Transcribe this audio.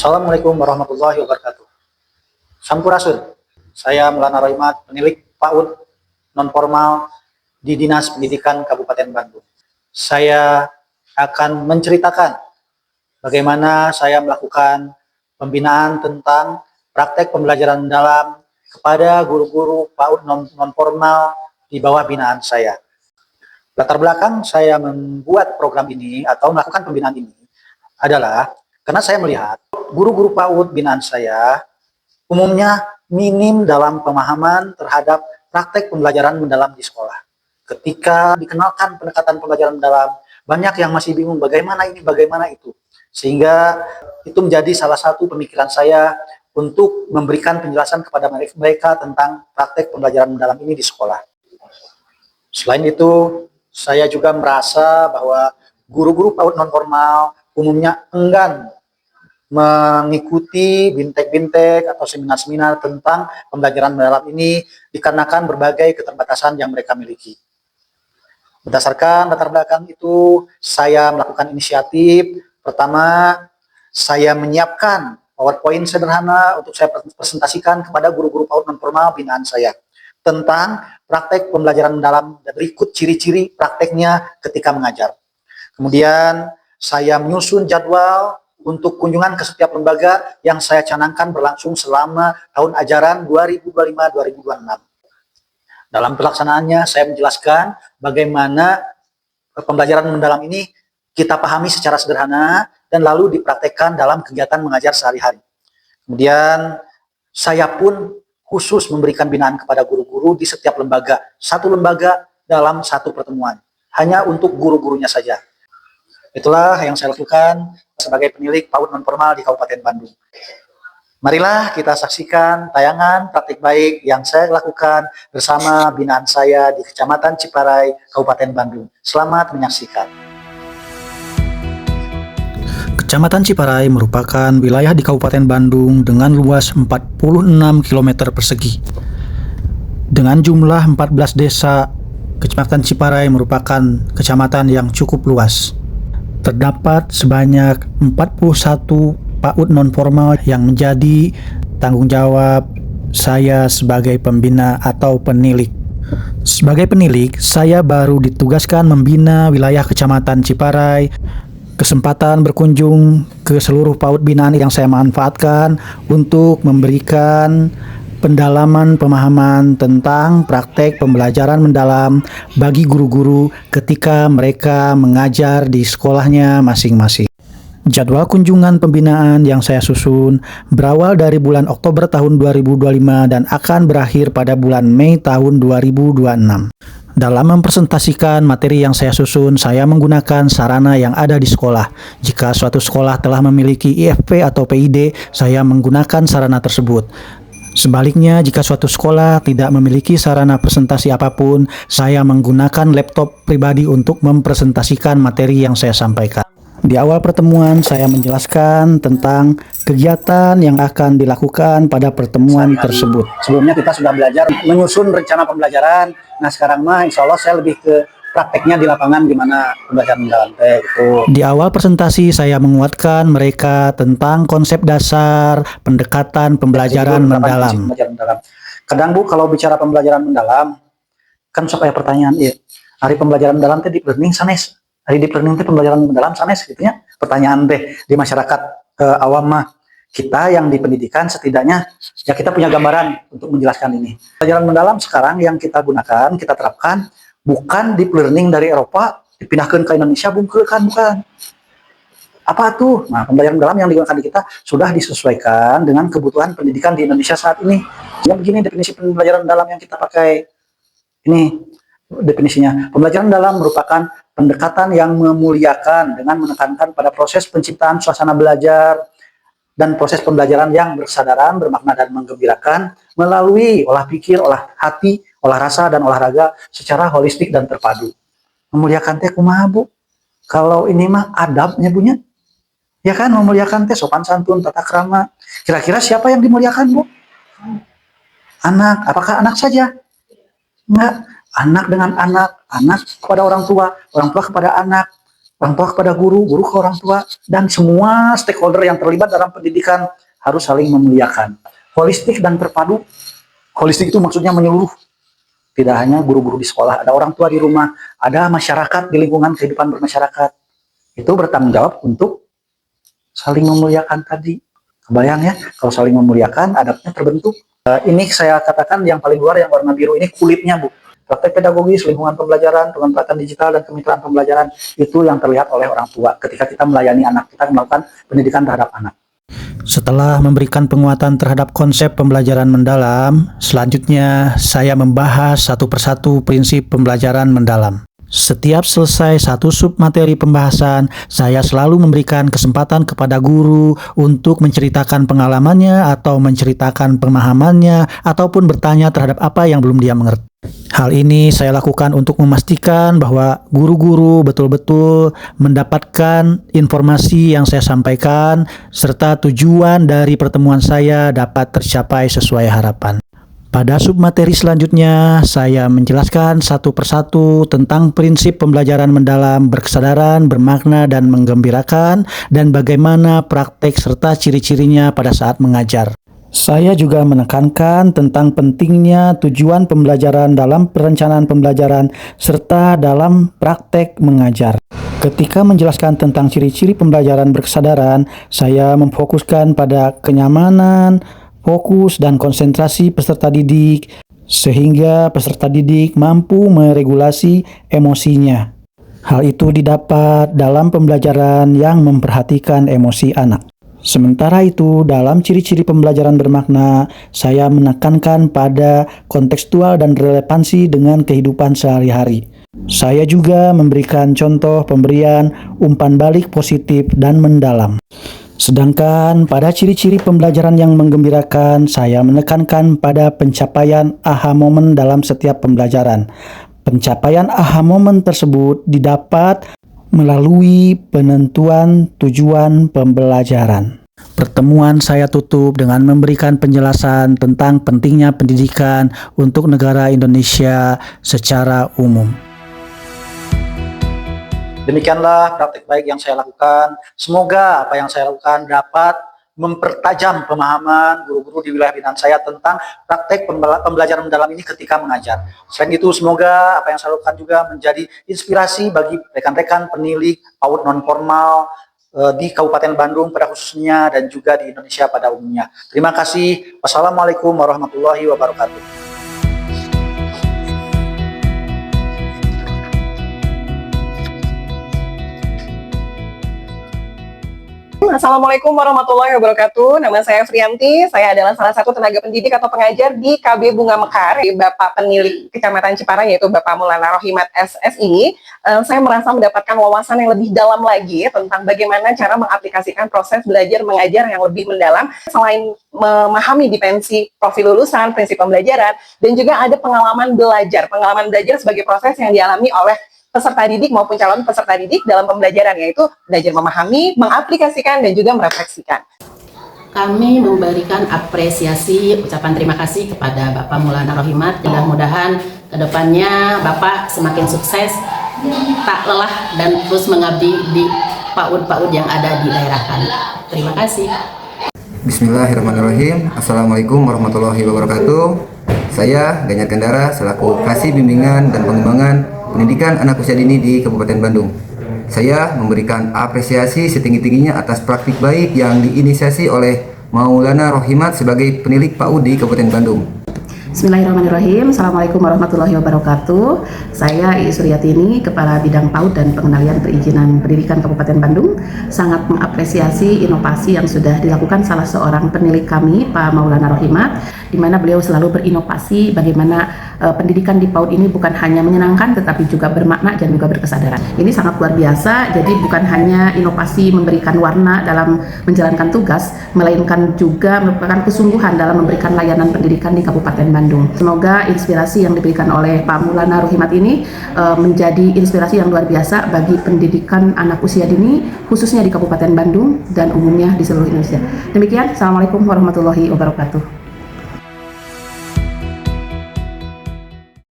Assalamualaikum warahmatullahi wabarakatuh. Sampurasun. Saya Maulana Rohimat, penilik PAUD non-formal di Dinas Pendidikan Kabupaten Bandung. Saya akan menceritakan bagaimana saya melakukan pembinaan tentang praktek pembelajaran mendalam kepada guru-guru PAUD non-formal di bawah binaan saya. Latar belakang saya membuat program ini atau melakukan pembinaan ini adalah karena saya melihat guru-guru PAUD binaan saya umumnya minim dalam pemahaman terhadap praktek pembelajaran mendalam di sekolah. Ketika dikenalkan pendekatan pembelajaran mendalam, banyak yang masih bingung bagaimana ini, bagaimana itu. Sehingga itu menjadi salah satu pemikiran saya untuk memberikan penjelasan kepada mereka tentang praktek pembelajaran mendalam ini di sekolah. Selain itu, saya juga merasa bahwa guru-guru PAUD non-formal umumnya enggan mengikuti bintek-bintek atau seminar-seminar tentang pembelajaran mendalam ini dikarenakan berbagai keterbatasan yang mereka miliki. Berdasarkan latar belakang itu, saya melakukan inisiatif. Pertama, saya menyiapkan PowerPoint sederhana untuk saya presentasikan kepada guru-guru PAUD non-formal binaan saya tentang praktek pembelajaran mendalam dan berikut ciri-ciri prakteknya ketika mengajar. Kemudian saya menyusun jadwal untuk kunjungan ke setiap lembaga yang saya canangkan berlangsung selama tahun ajaran 2025-2026. Dalam pelaksanaannya, saya menjelaskan bagaimana pembelajaran mendalam ini kita pahami secara sederhana dan lalu dipraktekkan dalam kegiatan mengajar sehari-hari. Kemudian, saya pun khusus memberikan binaan kepada guru-guru di setiap lembaga. Satu lembaga dalam satu pertemuan. Hanya untuk guru-gurunya saja. Itulah yang saya lakukan sebagai penilik PAUD non-formal di Kabupaten Bandung. Marilah kita saksikan tayangan praktik baik yang saya lakukan bersama binaan saya di Kecamatan Ciparai, Kabupaten Bandung. Selamat menyaksikan. Kecamatan Ciparai merupakan wilayah di Kabupaten Bandung dengan luas 46 km persegi. Dengan jumlah 14 desa, Kecamatan Ciparai merupakan kecamatan yang cukup luas. Terdapat sebanyak 41 PAUD non-formal yang menjadi tanggung jawab saya sebagai pembina atau penilik. Sebagai penilik, saya baru ditugaskan membina wilayah Kecamatan Ciparai. Kesempatan berkunjung ke seluruh PAUD binaan yang saya manfaatkan untuk memberikan pendalaman pemahaman tentang praktek pembelajaran mendalam bagi guru-guru ketika mereka mengajar di sekolahnya masing-masing. Jadwal kunjungan pembinaan yang saya susun berawal dari bulan Oktober tahun 2025 dan akan berakhir pada bulan Mei tahun 2026. Dalam mempresentasikan materi yang saya susun, saya menggunakan sarana yang ada di sekolah. Jika suatu sekolah telah memiliki IFP atau PID, saya menggunakan sarana tersebut. Sebaliknya, jika suatu sekolah tidak memiliki sarana presentasi apapun, saya menggunakan laptop pribadi untuk mempresentasikan materi yang saya sampaikan. Di awal pertemuan, saya menjelaskan tentang kegiatan yang akan dilakukan pada pertemuan tersebut. Sebelumnya kita sudah belajar menyusun rencana pembelajaran. Nah sekarang mah insya Allah saya lebih ke prakteknya di lapangan gimana pembelajaran mendalam gitu. Di awal presentasi saya menguatkan mereka tentang konsep dasar pendekatan pembelajaran mendalam. Kadang Bu kalau bicara pembelajaran mendalam kan supaya pertanyaan hari pembelajaran mendalam teh deep learning sanes. Hari deep learning teh pembelajaran mendalam sanes gitu ya. Pertanyaan teh di masyarakat awam mah kita yang di pendidikan setidaknya ya kita punya gambaran untuk menjelaskan ini. Pembelajaran mendalam sekarang yang kita gunakan, kita terapkan bukan deep learning dari Eropa dipindahkan ke Indonesia, bukan. Apa tuh? Nah, pembelajaran mendalam yang digunakan di kita sudah disesuaikan dengan kebutuhan pendidikan di Indonesia saat ini. Yang begini definisi pembelajaran mendalam yang kita pakai. Ini definisinya. Pembelajaran mendalam merupakan pendekatan yang memuliakan dengan menekankan pada proses penciptaan suasana belajar dan proses pembelajaran yang bersadaran, bermakna dan menggembirakan melalui olah pikir, olah hati, olah rasa dan olahraga secara holistik dan terpadu. Memuliakan teh kumaha Bu? Kalau ini mah adabnya Bunya. Ya kan memuliakan teh sopan santun, tata krama. Kira-kira siapa yang dimuliakan Bu? Anak. Apakah anak saja? Enggak. Anak dengan anak kepada orang tua kepada anak. orang tua kepada guru, guru ke orang tua, dan semua stakeholder yang terlibat dalam pendidikan harus saling memuliakan. Holistik dan terpadu. Holistik itu maksudnya menyeluruh. Tidak hanya guru-guru di sekolah, ada orang tua di rumah, ada masyarakat di lingkungan kehidupan bermasyarakat. Itu bertanggung jawab untuk saling memuliakan tadi. Kebayang ya, kalau saling memuliakan, adabnya terbentuk. Ini saya katakan yang paling luar, yang warna biru ini kulitnya, Bu. Praktek pedagogis, lingkungan pembelajaran, pemanfaatan digital, dan kemitraan pembelajaran, itu yang terlihat oleh orang tua ketika kita melayani anak, kita melakukan pendidikan terhadap anak. Setelah memberikan penguatan terhadap konsep pembelajaran mendalam, selanjutnya saya membahas satu persatu prinsip pembelajaran mendalam. Setiap selesai satu submateri pembahasan, saya selalu memberikan kesempatan kepada guru untuk menceritakan pengalamannya atau menceritakan pemahamannya ataupun bertanya terhadap apa yang belum dia mengerti. Hal ini saya lakukan untuk memastikan bahwa guru-guru betul-betul mendapatkan informasi yang saya sampaikan serta tujuan dari pertemuan saya dapat tercapai sesuai harapan. Pada submateri selanjutnya, saya menjelaskan satu persatu tentang prinsip pembelajaran mendalam berkesadaran, bermakna, dan menggembirakan, dan bagaimana praktek serta ciri-cirinya pada saat mengajar. Saya juga menekankan tentang pentingnya tujuan pembelajaran dalam perencanaan pembelajaran serta dalam praktek mengajar. Ketika menjelaskan tentang ciri-ciri pembelajaran berkesadaran, saya memfokuskan pada kenyamanan, fokus, dan konsentrasi peserta didik, sehingga peserta didik mampu meregulasi emosinya. Hal itu didapat dalam pembelajaran yang memperhatikan emosi anak. Sementara itu, dalam ciri-ciri pembelajaran bermakna, saya menekankan pada kontekstual dan relevansi dengan kehidupan sehari-hari. Saya juga memberikan contoh pemberian umpan balik positif dan mendalam. Sedangkan pada ciri-ciri pembelajaran yang menggembirakan, saya menekankan pada pencapaian aha moment dalam setiap pembelajaran. Pencapaian aha moment tersebut didapat melalui penentuan tujuan pembelajaran. Pertemuan saya tutup dengan memberikan penjelasan tentang pentingnya pendidikan untuk negara Indonesia secara umum. Demikianlah praktik baik yang saya lakukan. Semoga apa yang saya lakukan dapat mempertajam pemahaman guru-guru di wilayah binaan saya tentang praktek pembelajaran mendalam ini ketika mengajar. Selain itu, semoga apa yang saya lakukan juga menjadi inspirasi bagi rekan-rekan penilik PAUD non-formal di Kabupaten Bandung pada khususnya dan juga di Indonesia pada umumnya. Terima kasih. Wassalamualaikum warahmatullahi wabarakatuh. Assalamualaikum warahmatullahi wabarakatuh. Nama saya Frianti. Saya adalah salah satu tenaga pendidik atau pengajar di KB Bunga Mekar. Bapak penilik Kecamatan Ciparai yaitu Bapak Maulana Rohimat SS ini, saya merasa mendapatkan wawasan yang lebih dalam lagi tentang bagaimana cara mengaplikasikan proses belajar mengajar yang lebih mendalam. Selain memahami dimensi profil lulusan, prinsip pembelajaran, dan juga ada pengalaman belajar. Pengalaman belajar sebagai proses yang dialami oleh peserta didik maupun calon peserta didik dalam pembelajaran, yaitu belajar memahami, mengaplikasikan, dan juga merefleksikan. Kami memberikan apresiasi, ucapan terima kasih kepada Bapak Maulana Rohimat. Mudah-mudahan kedepannya Bapak semakin sukses, tak lelah, dan terus mengabdi di PAUD-PAUD yang ada di daerah kami. Terima kasih. Bismillahirrahmanirrahim. Assalamualaikum warahmatullahi wabarakatuh. Saya Ganyar Kendara selaku Kasih Bimbingan dan Pengembangan Pendidikan Anak Usia Dini di Kabupaten Bandung. Saya memberikan apresiasi setinggi-tingginya atas praktik baik yang diinisiasi oleh Maulana Rohimat sebagai penilik PAUD di Kabupaten Bandung. Bismillahirrahmanirrahim. Assalamualaikum warahmatullahi wabarakatuh. Saya Iis Suryatini, Kepala Bidang PAUD dan Pengendalian Perizinan Pendidikan Kabupaten Bandung, sangat mengapresiasi inovasi yang sudah dilakukan salah seorang penilik kami, Pak Maulana Rohimat, di mana beliau selalu berinovasi bagaimana pendidikan di PAUD ini bukan hanya menyenangkan tetapi juga bermakna dan juga berkesadaran. Ini sangat luar biasa, jadi bukan hanya inovasi memberikan warna dalam menjalankan tugas, melainkan juga merupakan kesungguhan dalam memberikan layanan pendidikan di Kabupaten Bandung. Semoga inspirasi yang diberikan oleh Pak Maulana Rohimat ini menjadi inspirasi yang luar biasa bagi pendidikan anak usia dini, khususnya di Kabupaten Bandung dan umumnya di seluruh Indonesia. Demikian, Assalamualaikum warahmatullahi wabarakatuh.